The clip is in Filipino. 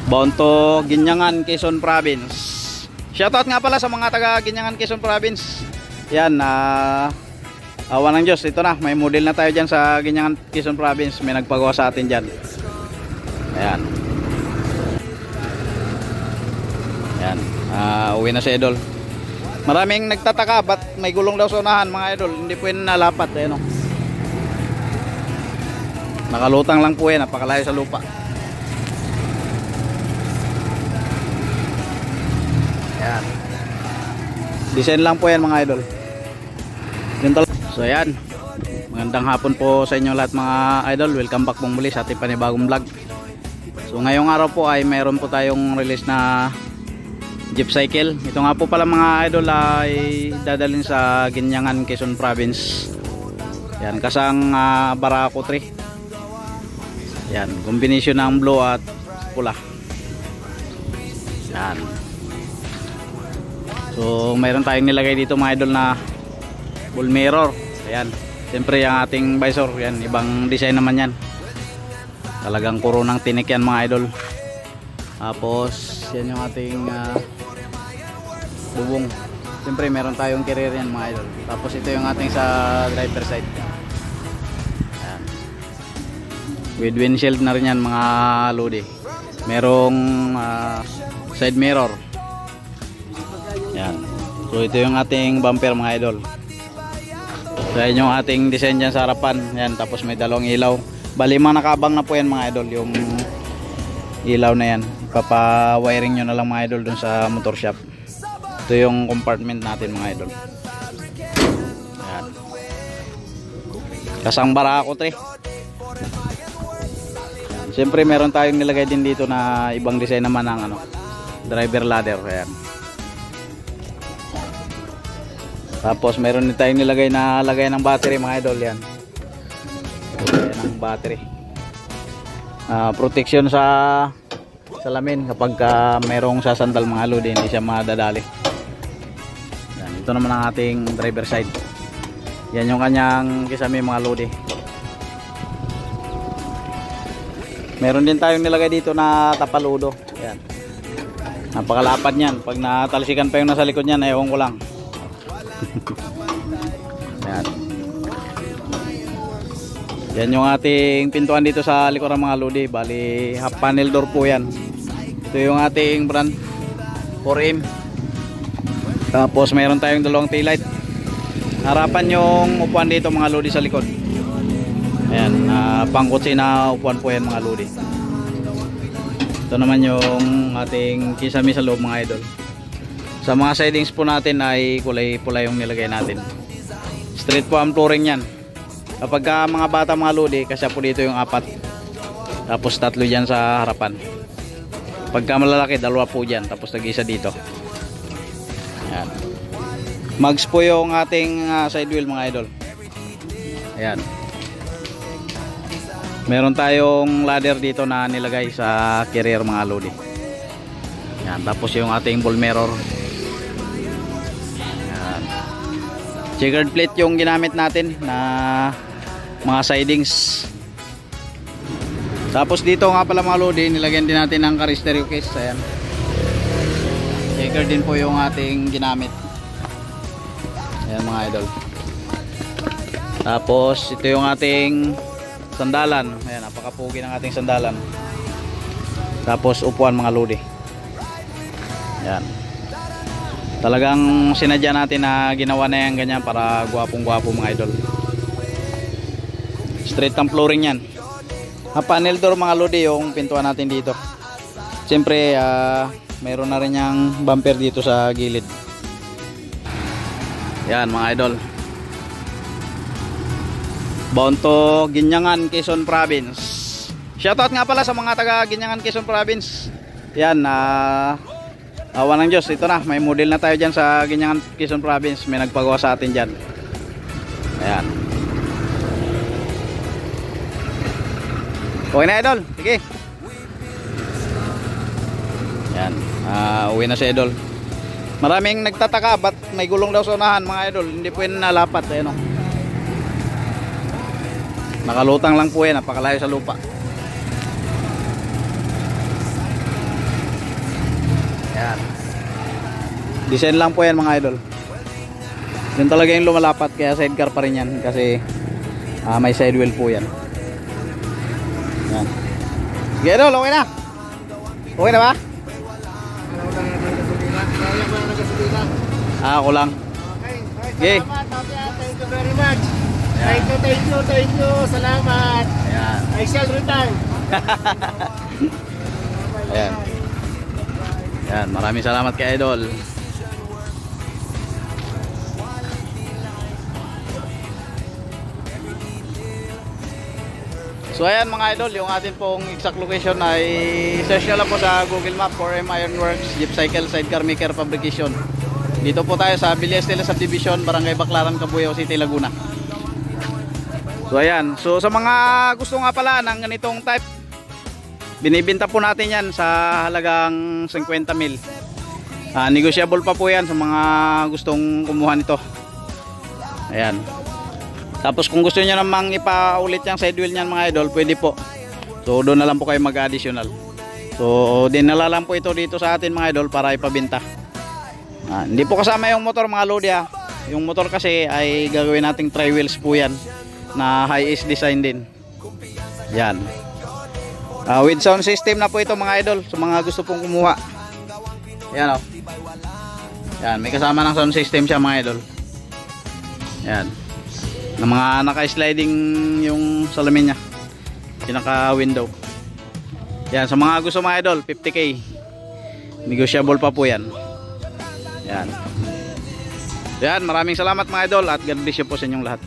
Bound to Ginyangan, Quezon Province. Shoutout nga pala sa mga taga Ginyangan, Quezon Province. Yan, awa ng Diyos, ito na, may model na tayo dyan sa Ginyangan, Quezon Province. May nagpagawa sa atin dyan. Ayan. Ayan, uwi na si Idol. Maraming nagtataka, ba't may gulong daw sa unahan mga Idol? Hindi po yun nalapat. Ayan, nakalutang lang po yan, napakalayo sa lupa. Ayan. Design lang po yan mga Idol. So ayan, magandang hapon po sa inyo lahat mga Idol. Welcome back pong muli sa ating panibagong vlog. So ngayong araw po ay mayroon po tayong release na jeep cycle. Ito nga po pala mga Idol ay dadalhin sa Ginyangan, Quezon Province. Yan, kasang Barako 3. Yan, combination ng blue at pula. Yan. So mayroon tayong nilagay dito mga Idol na full mirror. Ayan, siyempre yung ating visor, yan, ibang design naman yan. Talagang puro ng tinik yan mga Idol. Tapos yan yung ating bubong. Siyempre meron tayong carrier yan mga Idol. Tapos ito yung ating sa driver side. Ayan. With windshield na rin yan mga lodi. Merong side mirror. Yan. So ito yung ating bumper mga Idol. So yan yung ating design dyan sa harapan. Yan, tapos may dalawang ilaw. Bali mga nakabang na po yan mga Idol, yung ilaw na yan. Papa-wiring nyo na lang mga Idol dun sa motor shop. Ito yung compartment natin mga Idol. Yan. Kasang Barako 3. Siyempre meron tayong nilagay din dito na ibang design naman ng driver ladder. Ayan. Tapos meron din tayong nilagay na lagay ng battery mga Idol. Yan, lagay ng battery, protection sa salamin kapag merong sasandal mga lodi, hindi siya madadali. Yan, ito naman ang ating driver side. Yan yung kanyang kisame mga lodi. Meron din tayong nilagay dito na tapaludo. Yan, napakalapad niyan. Pag natalsikan pa yung nasa likod niyan, ewan ko lang. Yan. Yan yung ating pintuan dito sa likuran mga lodi. Bali half panel door po yan. Ito yung ating brand 4M. Tapos mayroon tayong dalawang taillight. Harapan yung upuan dito mga lodi sa likod. Ayan, pangkutsi na upuan po yan mga lodi. Ito naman yung ating kisame sa loob mga Idol. Sa mga sidings po natin ay kulay pula yung nilagay natin. Straight po ang flooring yan. Kapag mga bata mga lodi, kasi po dito yung 4. Tapos 3 dyan sa harapan. Pagka malalaki, 2 po dyan. Tapos nag-isa dito. Ayan. Mags po yung ating side wheel mga Idol. Ayan. Meron tayong ladder dito na nilagay sa carrier mga lodi. Ayan. Tapos yung ating ball mirror. Checkered plate yung ginamit natin na mga sidings. Tapos dito nga pala mga lodi, nilagyan din natin ng car stereo case. Ayan. Checkered din po yung ating ginamit. Ayan mga Idol. Tapos ito yung ating sandalan. Ayan, napakapugi ng ating sandalan. Tapos upuan mga lodi. Ayan. Talagang sinadya natin na ginawa na yan ganyan para gwapong-gwapo mga Idol. Straight ang flooring yan. Panel door mga lodi yung pintuan natin dito. Siyempre mayroon na rin yung bumper dito sa gilid. Yan mga Idol. Bound to Ginyangan, Quezon Province. Shoutout nga pala sa mga taga Ginyangan, Quezon Province. Yan, awa ng Diyos, ito na, may model na tayo dyan sa Ginyangan, Quezon Province. May nagpagawa sa atin dyan. Ayan. Okay na Idol, sige. Ayan, uwi na si Idol. Maraming nagtataka, ba't may gulong daw sa unahan mga Idol? Hindi po yun nalapat. Ayan, nakalutang lang po yan, napakalayo sa lupa. Design lang po yan mga idol. Yun talaga yung lumalapat, kaya sidecar pa rin yan kasi may side wheel po yan. Yan. Sige idol, okay na? Okay na ba? Ako lang. Okay. Thank you very much. Thank you. Salamat. Ayan. I shall return. Ayan. Ayan, maraming salamat kay idol. So ayan mga idol, yung atin pong exact location ay search nyo lang po sa Google Map, 4M Ironworks, Jeep Cycle, Sidecar Maker Fabrication. Dito po tayo sa Villa Estela Subdivision, Barangay Baclaran, Cabuyao City, Laguna. So ayan, so sa mga gusto nga pala ng ganitong type, binibenta po natin yan sa halagang 50 mil. Negotiable pa po yan sa mga gustong kumuha nito. Ayan. Tapos kung gusto niyo namang ipaulit yung side wheel niyan mga idol, pwede po. So doon na lang po kayo mag-additional. So dinala lang po ito dito sa atin mga idol para ipabenta. Hindi po kasama yung motor mga lodi ha. Yung motor kasi ay gagawin nating tri-wheels po yan na high-ace design din. Yan. With sound system na po ito mga idol, sa mga gusto pong kumuha. Yan o. Yan, may kasama ng sound system siya mga idol. Yan. Na mga naka-sliding yung salamin niya, pinaka-window. Yan, sa mga gusto mga idol, 50k. Negotiable pa po yan. Yan. Yan, maraming salamat mga idol at God bless you po sa inyong lahat.